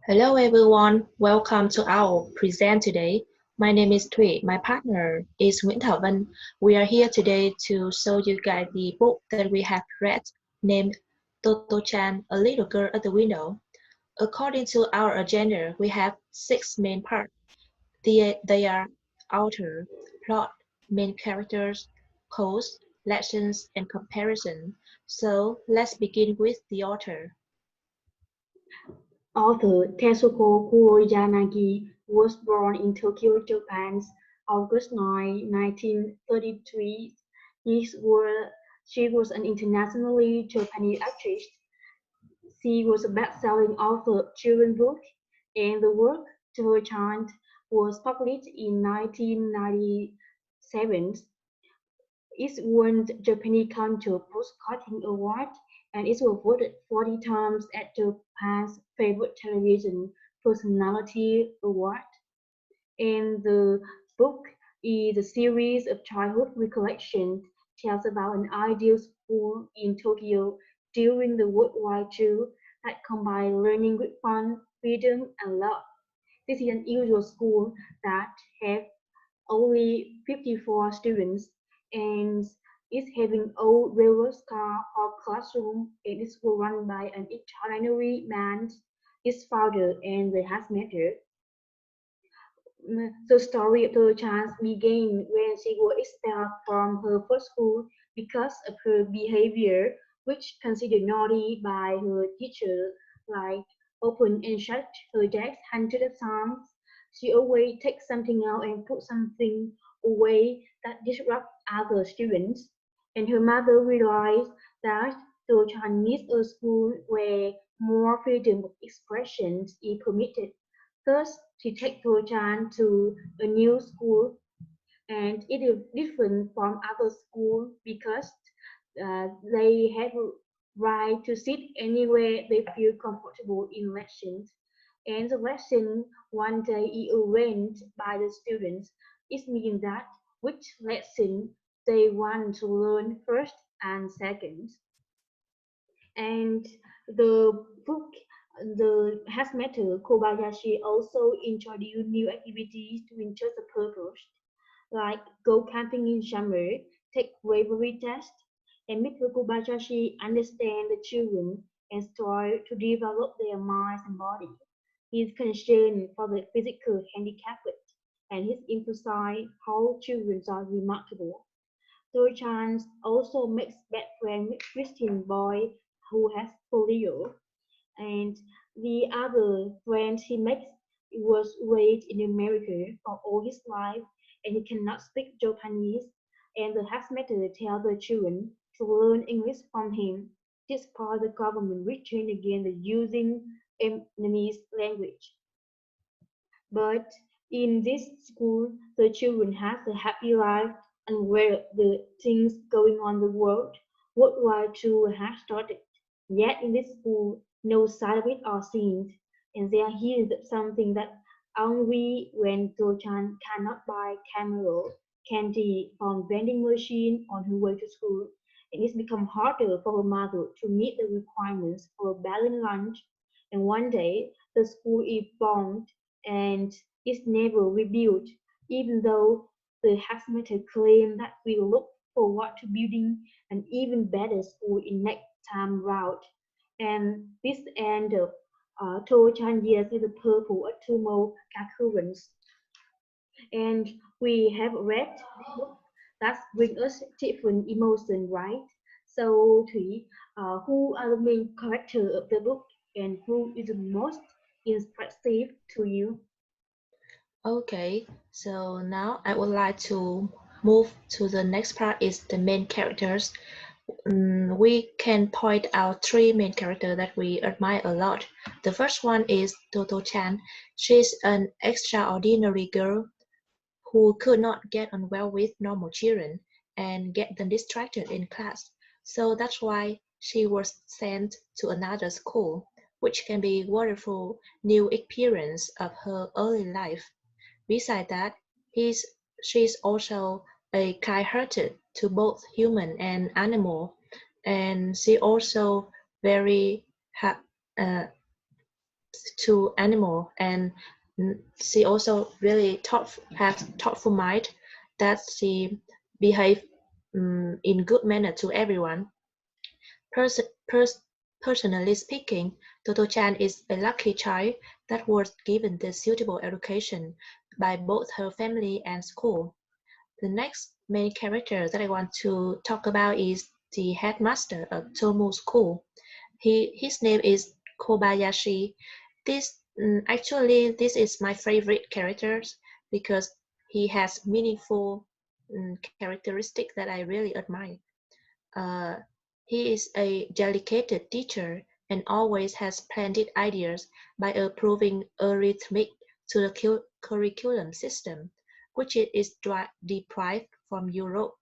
Hello everyone, welcome to our present today. My name is Thủy, my partner is Thảo. We are here today to show you guys the book that we have read named Tottochan, A Little Girl at the Window. According to our agenda, we have six main parts. They are author, plot, main characters, cause, lessons, and comparison. So let's begin with the author. Author Tetsuko Kuroyanagi was born in Tokyo, Japan, August 9, 1933. She was an internationally Japanese actress. She was a best-selling author of children's books, and the work Tottochan was published in 1997. It won the Japanese Culture Postcarding Award and it was voted 40 times at Japan's favorite television personality award. And the book is a series of childhood recollections, tells about an ideal school in Tokyo during the World War II that combined learning with fun, freedom, and love. This is an usual school that have only 54 students and is having old railroad car or classroom and is run by an extraordinary man, its founder and the headmaster. The story of the child began when she was expelled from her first school because of her behavior, which considered naughty by her teacher, like open and shut her desk hundreds of times. She always takes something out and put something away that disrupts other students. And her mother realized that the child needs a school where more freedom of expression is permitted. Thus, she takes Tottochan to a new school, and it is different from other schools because they have a right to sit anywhere they feel comfortable in lessons. And the lesson one day is arranged by the students. It means that which lesson they want to learn first and second. And the book, the Hazmatter Kobayashi also introduced new activities to ensure the purpose, like go camping in summer, take bravery tests, and make the Kobayashi understand the children and strive to develop their minds and body. He is concerned for the physical handicapped, and he emphasized how children are remarkable. Tottochan also makes bad friends with Christian boy who has polio, and the other friend he makes was raised in America for all his life, and he cannot speak Japanese. And the headmaster tells the children to learn English from him, despite the government reaching against the using enemy's language. But in this school, the children have a happy life and where the things going on in the world, World War II has started. Yet in this school, no sign of it are seen, and they are hearing something that only when Tottochan cannot buy camera candy from vending machine on her way to school, and it's become harder for her mother to meet the requirements for a balanced lunch. And one day, the school is bombed and is never rebuilt, even though the headmaster claimed that we look forward to building an even better school in next time round. And this end of Tottochan years is the purple of two more currents. And we have read this book that brings us different emotions, right? So, Thủy, who are the main character of the book and who is the most inspiring to you? Okay, so now I would like to move to the next part is the main characters. We can point out three main characters that we admire a lot. The first one is Toto-chan. She's an extraordinary girl who could not get on well with normal children and get them distracted in class. So that's why she was sent to another school, which can be wonderful new experience of her early life. Besides that, he's, she's also a kind-hearted to both human and animal, and she also very ha- uh, to animal, and she also really has thoughtful mind that she behave in good manner to everyone. Pers- pers- Personally speaking, Tottochan is a lucky child that was given the suitable education by both her family and school. The next main character that I want to talk about is the headmaster of Tomu School. His name is Kobayashi. This is my favorite characters because he has meaningful characteristic that I really admire. Uh, he is a dedicated teacher and always has splendid ideas by approving arithmetic to the curriculum system, which it is deprived from Europe.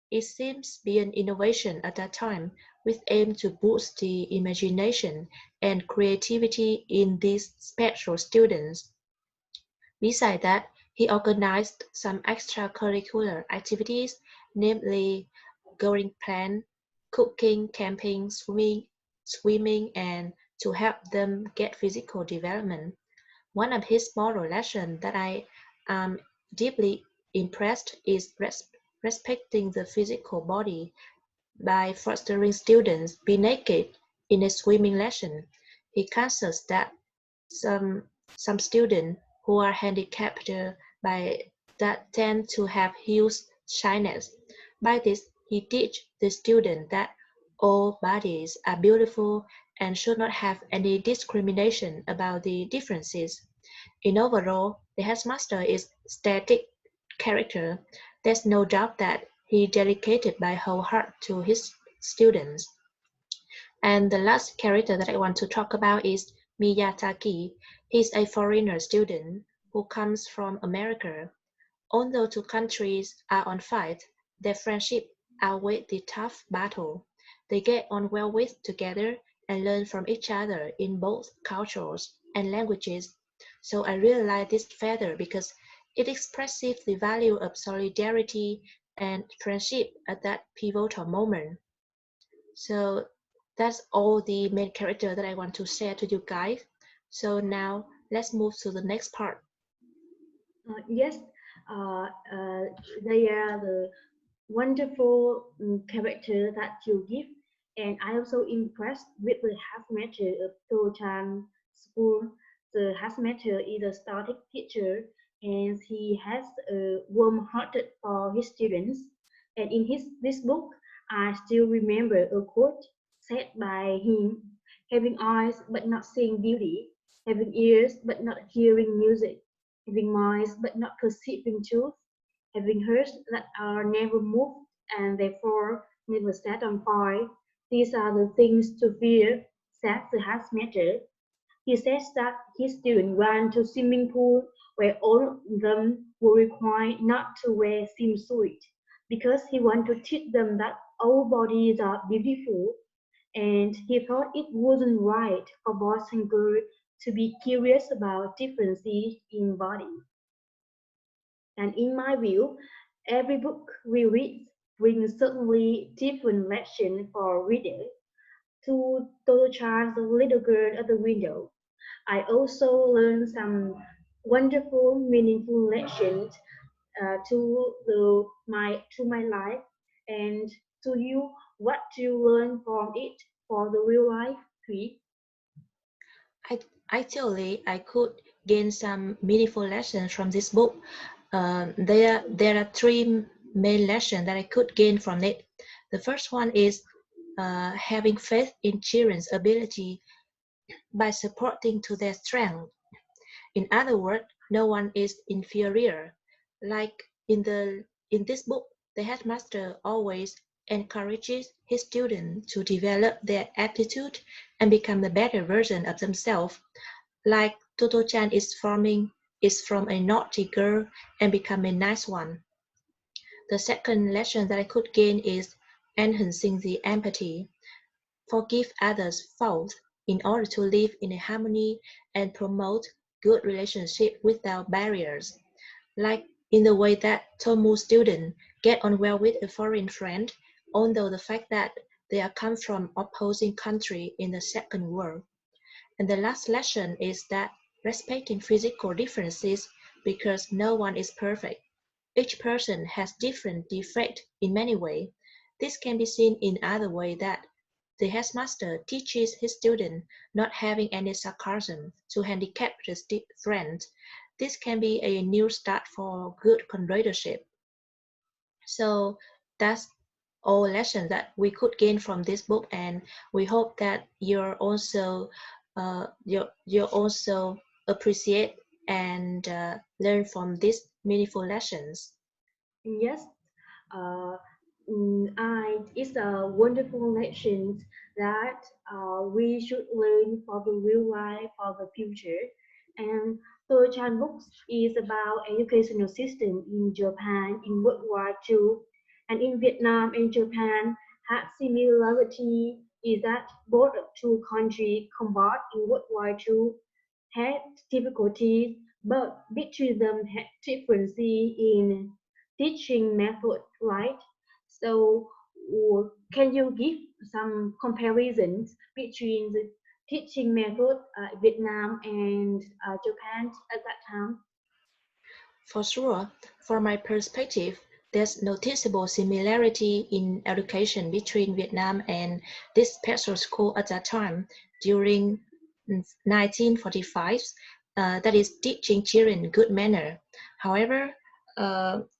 It seems to be an innovation at that time with aim to boost the imagination and creativity in these special students. Besides that, he organized some extracurricular activities, namely going plan, cooking, camping, swimming, and to help them get physical development. One of his moral lessons that I am deeply impressed is respecting the physical body by fostering students be naked in a swimming lesson. He counsels that some some students who are handicapped by that tend to have huge shyness. By this, he teach the student that all bodies are beautiful and should not have any discrimination about the differences. In overall, the headmaster is static character. There's no doubt that he dedicated by whole heart to his students. And the last character that I want to talk about is Miyazaki. He's a foreigner student who comes from America. Although two countries are on fight, their friendship outweighs the tough battle. They get on well with together and learn from each other in both cultures and languages. So I really like this feather because it expresses the value of solidarity and friendship at that pivotal moment. So that's all the main character that I want to share to you guys. So now let's move to the next part. Yes, uh, uh, they are the wonderful character that you give, and I also impressed with the hazmaster of Tottochan School. The hazmaster is a static teacher, and he has a warm-hearted for his students. And in his this book, I still remember a quote said by him: "Having eyes but not seeing beauty, having ears but not hearing music, having minds but not perceiving truth, having hearts that are never moved and therefore never set on fire. These are the things to fear," said the hazmaster. He says that his students went to swimming pool where all of them were required not to wear swimsuit because he wanted to teach them that our bodies are beautiful, and he thought it wasn't right for boys and girls to be curious about differences in body. And in my view, every book we read brings certainly different lesson for reader. To Tottochan's little girl at the window, I also learned some wonderful, meaningful lessons to my life. And to you, what do you learn from it for the real life, Thủy? I, Actually, I could gain some meaningful lessons from this book. There are three main lessons that I could gain from it. The first one is having faith in children's ability by supporting to their strength. In other words, no one is inferior. Like in this book, the headmaster always encourages his students to develop their aptitude and become a better version of themselves. Like Toto-chan is from a naughty girl and become a nice one. The second lesson that I could gain is enhancing the empathy. Forgive others' faults in order to live in a harmony and promote good relationship without barriers. Like in the way that Tomu students get on well with a foreign friend, although the fact that they are come from opposing country in the second world. And the last lesson is that respecting physical differences because no one is perfect. Each person has different defects in many ways. This can be seen in other way that the headmaster teaches his student not having any sarcasm to handicapped friends. This can be a new start for good leadership. So that's all lessons that we could gain from this book, and we hope that you also appreciate and learn from these meaningful lessons. Yes, uh, it's a wonderful lesson that we should learn for the real life for the future. And Tottochan books is about educational system in Japan in World War II, and in Vietnam and Japan had similarity is that both two countries combat in World War II had difficulties, but between them had differences in teaching method, right? So, can you give some comparisons between the teaching method Vietnam and Japan at that time? For sure, from my perspective, there's noticeable similarity in education between Vietnam and this special school at that time during 1945, that is teaching children good manner. However,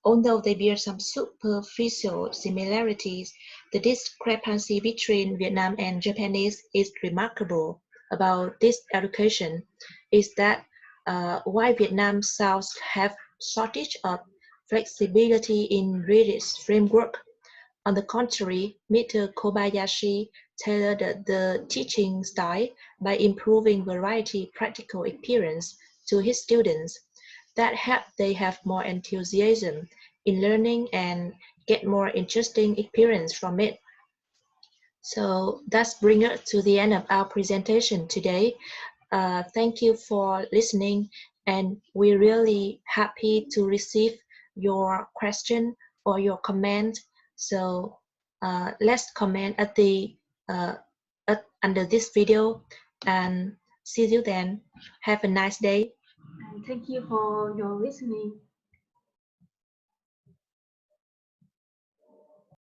although there bear some superficial similarities, the discrepancy between Vietnam and Japanese is remarkable about this education is that while Vietnam South have shortage of flexibility in rigid framework. On the contrary, Mr. Kobayashi tailored the teaching style by improving variety practical experience to his students that help they have more enthusiasm in learning and get more interesting experience from it. So that's bring us to the end of our presentation today. Thank you for listening, and we're really happy to receive your question or your comment. So let's comment at the under this video, and see you then. Have a nice day. And thank you for your listening.